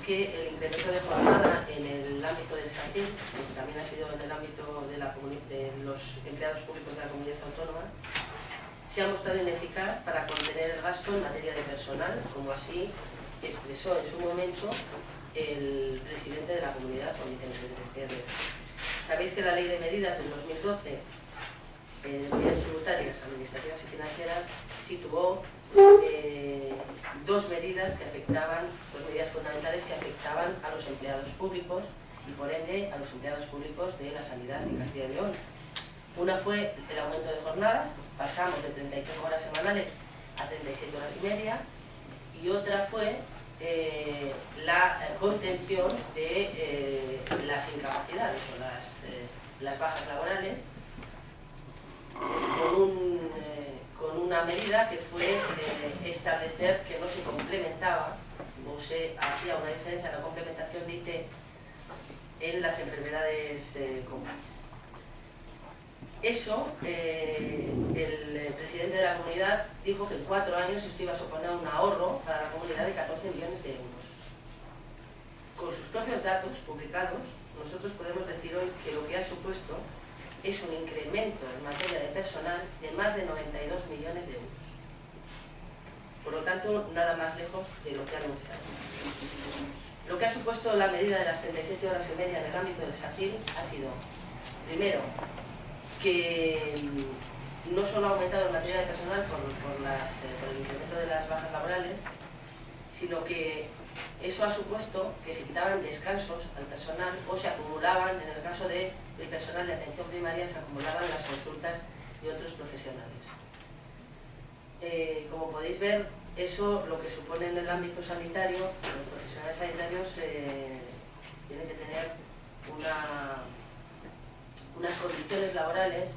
que el incremento de jornada en el ámbito del SACIR, que también ha sido en el ámbito de los empleados públicos de la comunidad autónoma, se ha mostrado ineficaz para contener el gasto en materia de personal, como así expresó en su momento el presidente de la comunidad, Juan Vicente Pérez. Sabéis que la Ley de Medidas del 2012, medidas tributarias, administrativas y financieras, situó dos medidas fundamentales que afectaban a los empleados públicos y por ende a los empleados públicos de la sanidad en Castilla y León. Una fue el aumento de jornadas, pasamos de 35 horas semanales a 37 horas y media, y otra fue la contención de las incapacidades o las bajas laborales con una medida que fue establecer que no se complementaba o se hacía una diferencia en la complementación de IT en las enfermedades comunes. Eso, el presidente de la comunidad dijo que en 4 años esto iba a suponer un ahorro para la comunidad de 14 millones de euros. Con sus propios datos publicados, nosotros podemos decir hoy que lo que ha supuesto es un incremento en materia de personal de más de 92 millones de euros. Por lo tanto, nada más lejos de lo que ha anunciado. Lo que ha supuesto la medida de las 37 horas y media en el ámbito del SACIR ha sido, primero, que no solo ha aumentado en materia de personal por el incremento de las bajas laborales, sino que eso ha supuesto que se quitaban descansos al personal o se acumulaban, en el caso del personal de atención primaria, se acumulaban las consultas de otros profesionales. Como podéis ver, eso lo que supone en el ámbito sanitario, los profesionales sanitarios tienen que tener unas condiciones laborales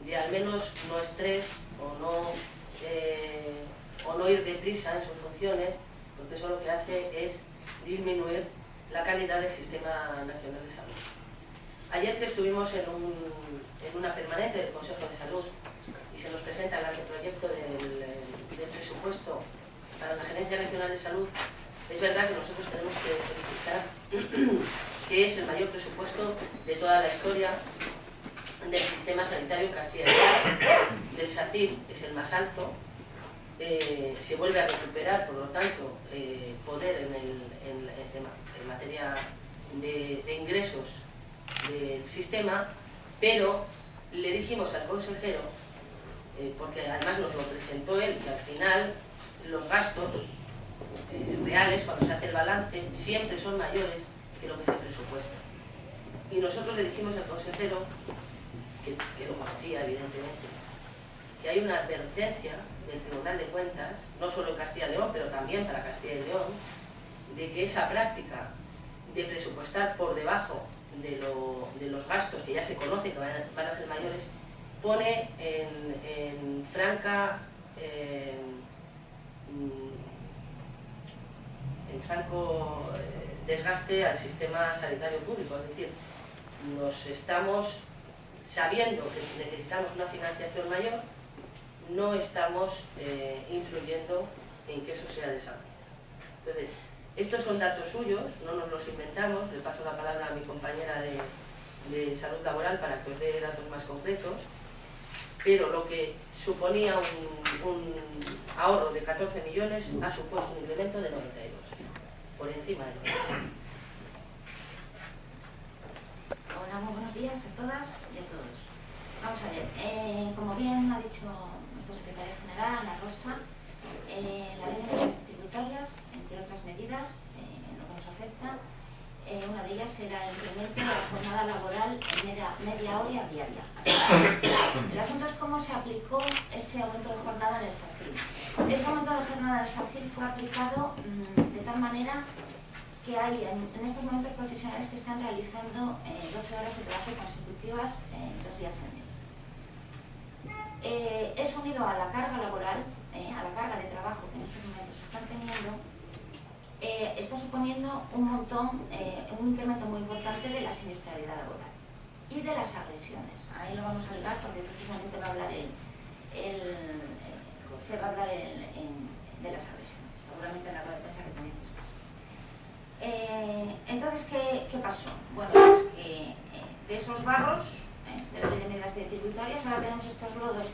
de al menos no estrés o no ir deprisa en sus funciones, porque eso lo que hace es disminuir la calidad del Sistema Nacional de Salud. Ayer que estuvimos en una permanente del Consejo de Salud y se nos presenta el anteproyecto del presupuesto para la Gerencia Nacional de Salud, es verdad que nosotros tenemos que felicitar que es el mayor presupuesto de toda la historia del sistema sanitario en Castilla y León. Del SACIR es el más alto, se vuelve a recuperar, por lo tanto, poder en materia de ingresos del sistema, pero le dijimos al consejero, porque además nos lo presentó él, que al final los gastos reales, cuando se hace el balance, siempre son mayores que lo que se presupuesta. Y nosotros le dijimos al consejero, que lo conocía evidentemente, que hay una advertencia del Tribunal de Cuentas, no solo en Castilla y León, pero también para Castilla y León, de que esa práctica de presupuestar por debajo de los gastos que ya se conoce que van a ser mayores, pone en franco desgaste al sistema sanitario público. Es decir, nos estamos sabiendo que necesitamos una financiación mayor, no estamos influyendo en que eso sea de esa manera. Entonces, estos son datos suyos, no nos los inventamos. Le paso la palabra a mi compañera de salud laboral para que os dé datos más concretos, pero lo que suponía un ahorro de 14 millones ha supuesto un incremento de 92, por encima de 92. Hola, muy buenos días a todas y a todos. Vamos a ver, como bien ha dicho nuestra secretaria general, Ana Rosa, la ley de medidas tributarias, entre otras medidas, lo que nos afecta, una de ellas era el incremento de la jornada laboral en media hora diaria. El asunto es cómo se aplicó ese aumento de jornada en el SACIR. Ese aumento de jornada en el SACIR fue aplicado de tal manera que hay en estos momentos profesionales que están realizando 12 horas de trabajo consecutivas 2 días al mes. Eso unido a la carga laboral, a la carga de trabajo que en estos momentos están teniendo, está suponiendo un incremento muy importante de la siniestralidad laboral y de las agresiones. Ahí lo vamos a ligar porque precisamente va a hablar se va a hablar de las agresiones, seguramente en la rueda de prensa que tenéis después. Entonces, ¿qué pasó? Bueno, pues que de esos barros, de la ley de medidas tributarias, ahora tenemos estos lodos,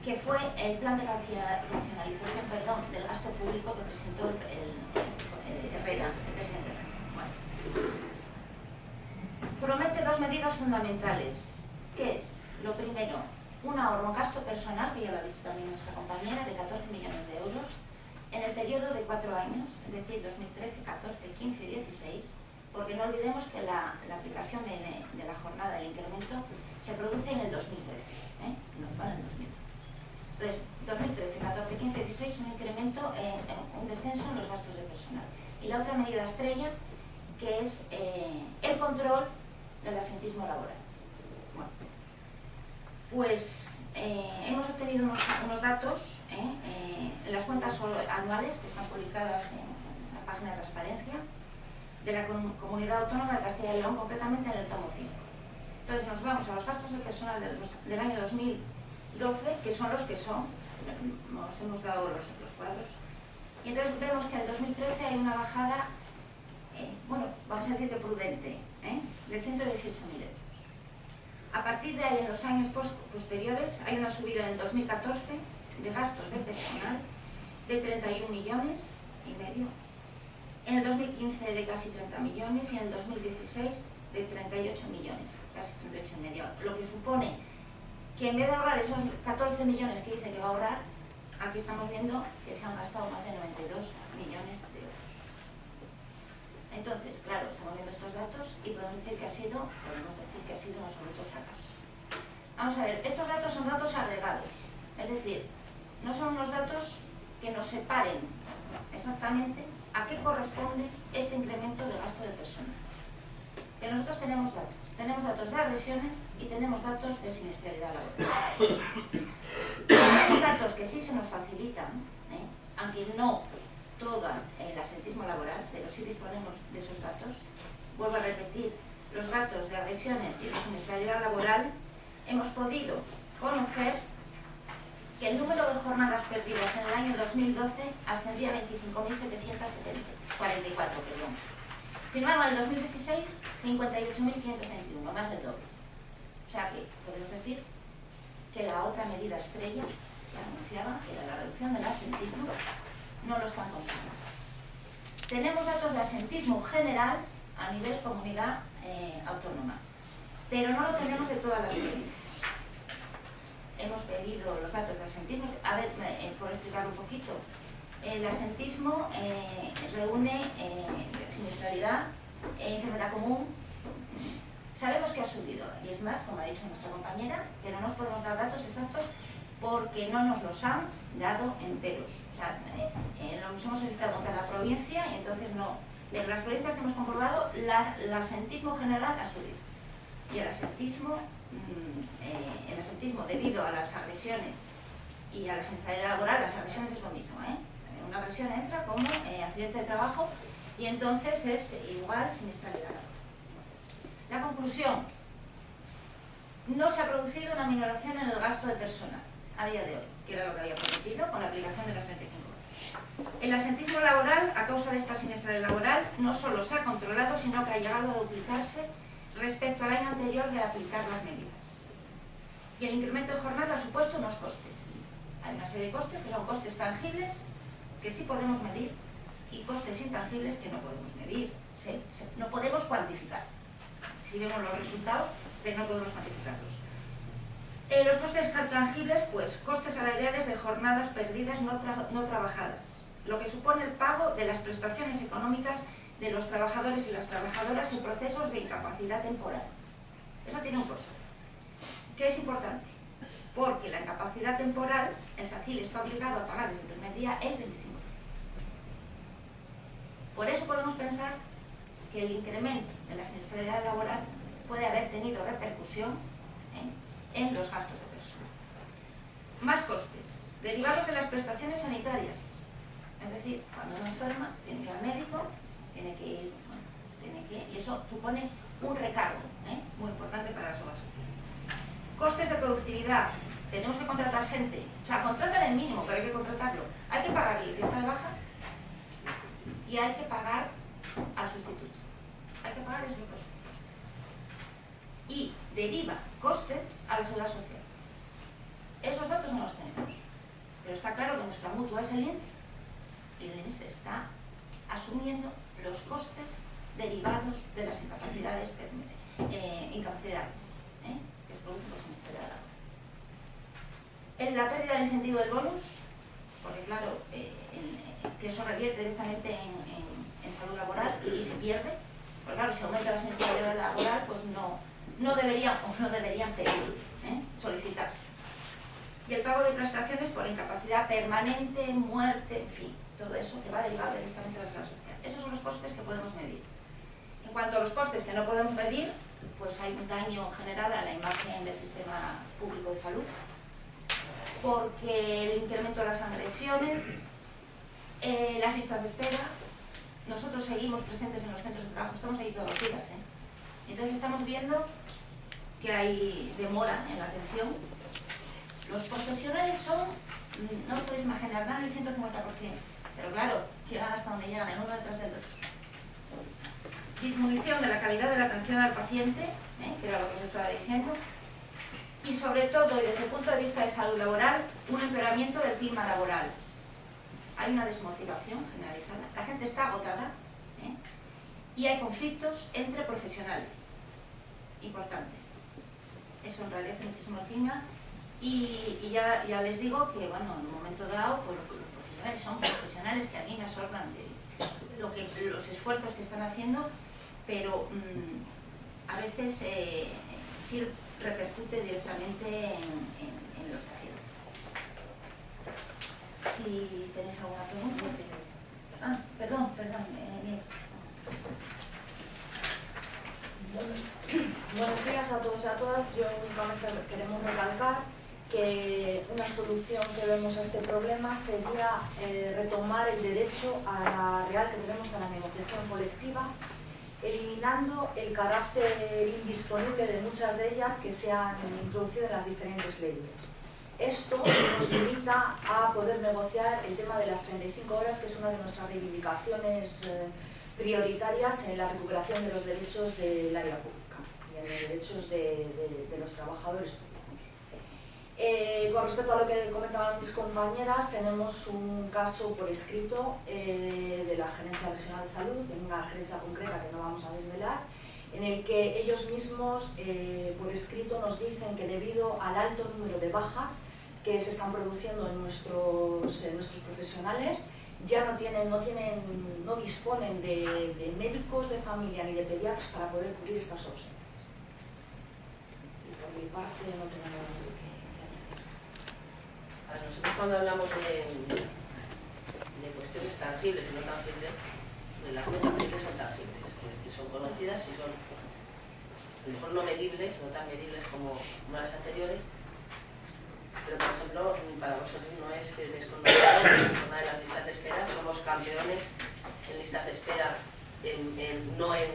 que fue el plan de racionalización del gasto público que presentó Herrera, el presidente Herrera. Bueno. Promete dos medidas fundamentales, que es, lo primero, un ahorro en gasto personal, que ya lo ha visto también nuestra compañera, de 14 millones de euros, en el periodo de 4 años, es decir, 2013, 14, 15 y 16, porque no olvidemos que la aplicación de la jornada del incremento se produce en el 2013, no fue en el 2013. Entonces, 2013, 14, 15 y 16, un incremento, un descenso en los gastos de personal. Y la otra medida estrella, que es el control del asentismo laboral. Bueno, pues hemos obtenido unos datos en las cuentas anuales que están publicadas en la página de transparencia de la Comunidad Autónoma de Castilla y León, concretamente en el tomo 5. Entonces nos vamos a los gastos de personal del año 2012, que son los que son, nos hemos dado los cuadros, y entonces vemos que en el 2013 hay una bajada, bueno, vamos a decir que prudente, de 118.000 euros. A partir de ahí, en los años posteriores, hay una subida en el 2014 de gastos de personal de 31,5 millones, en el 2015 de casi 30 millones y en el 2016 de 38 millones, casi 38,5, lo que supone que en vez de ahorrar esos 14 millones que dice que va a ahorrar, aquí estamos viendo que se han gastado más de 92 millones de euros. Entonces, claro, estamos viendo estos datos y podemos decir que ha sido un absoluto fracaso. Vamos a ver, estos datos son datos agregados, es decir, no son unos datos que nos separen exactamente a qué corresponde este incremento de gasto de personal. Que nosotros tenemos datos de agresiones y tenemos datos de siniestralidad laboral. Hay datos que sí se nos facilitan, aunque no todo el asentismo laboral, pero sí disponemos de esos datos. Vuelvo a repetir, los datos de agresiones y de siniestralidad laboral, hemos podido conocer que el número de jornadas perdidas en el año 2012 ascendía a 25.744, Sin embargo, en el 2016, 58.521, más del doble. O sea que podemos decir que la otra medida estrella que anunciaba, que era la reducción del asentismo, no lo están consiguiendo. Tenemos datos de asentismo general a nivel comunidad autónoma, pero no lo tenemos de todas las provincias. Hemos pedido los datos de asentismo. A ver, por explicarlo un poquito, el asentismo reúne siniestralidad, enfermedad común. Sabemos que ha subido, y es más, como ha dicho nuestra compañera, pero no os podemos dar datos exactos porque no nos los han dado enteros. O sea, los hemos solicitado en cada provincia y entonces no. De las provincias que hemos comprobado, el asentismo general ha subido. Y el asentismo, debido a las agresiones y a la siniestralidad laboral, las agresiones es lo mismo, una agresión entra como accidente de trabajo y entonces es igual siniestralidad laboral. La conclusión: no se ha producido una minoración en el gasto de personal a día de hoy, que era lo que había prometido con la aplicación de las 35 horas. El asentismo laboral, a causa de esta siniestralidad laboral, no solo se ha controlado, sino que ha llegado a duplicarse respecto al año anterior de aplicar las medidas. Y el incremento de jornada ha supuesto unos costes. Hay una serie de costes que son costes tangibles, que sí podemos medir, y costes intangibles que no podemos medir, no podemos cuantificar. Sí vemos los resultados, pero no podemos cuantificarlos. Los costes tangibles, pues costes salariales de jornadas perdidas no trabajadas, lo que supone el pago de las prestaciones económicas de los trabajadores y las trabajadoras en procesos de incapacidad temporal. Eso tiene un costo, que es importante, porque la incapacidad temporal, el SACIL está obligado a pagar desde el primer día el 25%. Por eso podemos pensar que el incremento de la siniestralidad laboral puede haber tenido repercusión en los gastos de personal. Más costes, derivados de las prestaciones sanitarias. Es decir, cuando uno enferma, tiene que ir al médico, tiene que ir, y eso supone un recargo muy importante para las obras sociales. Costes de productividad, tenemos que contratar gente, o sea, contratar el mínimo, pero hay que contratarlo. Hay que pagar el que está de baja y hay que pagar sustituto. Hay que pagar esos dos costes. Y deriva costes a la seguridad social. Esos datos no los tenemos. Pero está claro que nuestra mutua es el INS, y el INS está asumiendo los costes derivados de las incapacidades que se producen por su necesidad de labor. En la pérdida del incentivo del bonus, porque claro, que eso revierte directamente en salud laboral y se pierde, porque claro, si aumenta la sensibilidad laboral, pues no deberían pedir, solicitar. Y el pago de prestaciones por incapacidad permanente, muerte, en fin, todo eso que va derivado directamente de la seguridad social. Esos son los costes que podemos medir. En cuanto a los costes que no podemos medir, pues hay un daño general a la imagen del sistema público de salud, porque el incremento de las agresiones, las listas de espera, nosotros seguimos presentes en los centros de trabajo, estamos ahí todos los días, entonces estamos viendo que hay demora en la atención. Los profesionales son, no os podéis imaginar, nada del 150%, pero claro, llegan hasta donde llegan, el uno detrás del dos. Disminución de la calidad de la atención al paciente, que era lo que os estaba diciendo, y sobre todo, y desde el punto de vista de salud laboral, un empeoramiento del clima laboral. Hay una desmotivación generalizada, la gente está agotada, y hay conflictos entre profesionales importantes. Eso enrarece muchísimo el clima, y ya les digo que, bueno, en un momento dado, pues, los profesionales son profesionales que a mí me asombran de los esfuerzos que están haciendo, pero a veces sí repercute directamente en los pacientes. Si tenéis alguna pregunta. Ah, perdón, Inés. Buenos días a todos y a todas. Yo únicamente queremos recalcar que una solución que vemos a este problema sería retomar el derecho a la real que tenemos a la negociación colectiva, eliminando el carácter indisponible de muchas de ellas que se han introducido en las diferentes leyes. Esto nos limita a poder negociar el tema de las 35 horas, que es una de nuestras reivindicaciones prioritarias en la recuperación de los derechos del área pública y en los derechos de los trabajadores públicos. Con respecto a lo que comentaban mis compañeras, tenemos un caso por escrito de la Gerencia Regional de Salud, en una gerencia concreta que no vamos a desvelar, en el que ellos mismos por escrito nos dicen que debido al alto número de bajas que se están produciendo en nuestros profesionales, ya no disponen de médicos de familia ni de pediatras para poder cubrir estas ausencias. Y por mi parte no tengo nada más que años. Nosotros cuando hablamos de cuestiones tangibles y no tangibles, las no tangibles son tangibles, es decir, son conocidas y son a lo mejor no medibles, no tan medibles como las anteriores, pero por ejemplo para vosotros no es desconocido el tema de las listas de espera. Somos campeones en listas de espera, no en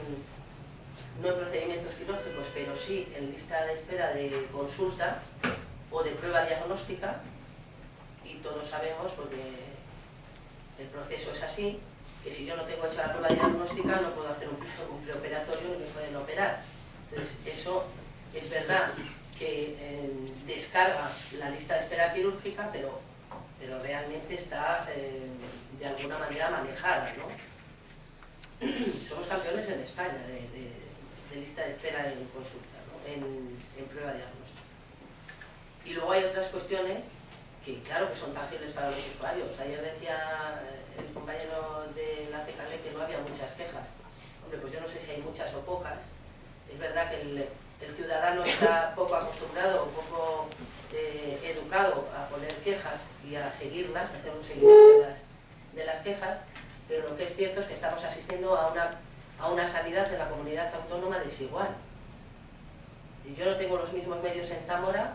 procedimientos quirúrgicos, pero sí en lista de espera de consulta o de prueba diagnóstica, y todos sabemos, porque el proceso es así, que si yo no tengo hecha la prueba diagnóstica no puedo hacer un preoperatorio ni me pueden operar. Entonces eso es verdad que descarga la lista de espera quirúrgica, pero realmente está de alguna manera manejada, ¿no? Somos campeones en España de lista de espera en consulta, ¿no? en prueba diagnóstica. Y luego hay otras cuestiones que claro que son tangibles para los usuarios. Ayer decía el compañero de la CKL que no había muchas quejas. Hombre, pues yo no sé si hay muchas o pocas. Es verdad que el ciudadano está poco acostumbrado o poco educado a poner quejas y a seguirlas, a hacer un seguimiento de las quejas, pero lo que es cierto es que estamos asistiendo a una sanidad en la comunidad autónoma desigual. Y yo no tengo los mismos medios en Zamora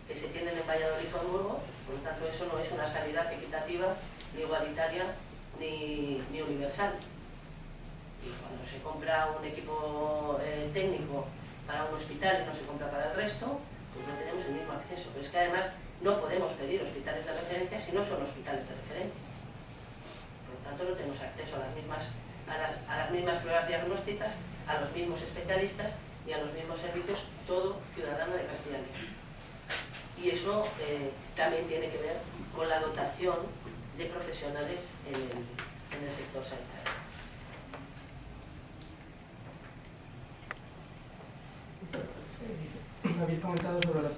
que se tienen en Valladolid o en Burgos, por lo tanto eso no es una sanidad equitativa, ni igualitaria, ni universal. Y cuando se compra un equipo técnico para un hospital y no se compra para el resto, pues no tenemos el mismo acceso. Pero es que además no podemos pedir hospitales de referencia si no son hospitales de referencia. Por lo tanto no tenemos acceso a las mismas a las mismas pruebas diagnósticas, a los mismos especialistas y a los mismos servicios todo ciudadano de Castilla y León. Y eso también tiene que ver con la dotación de profesionales en el sector sanitario. Habéis comentado sobre las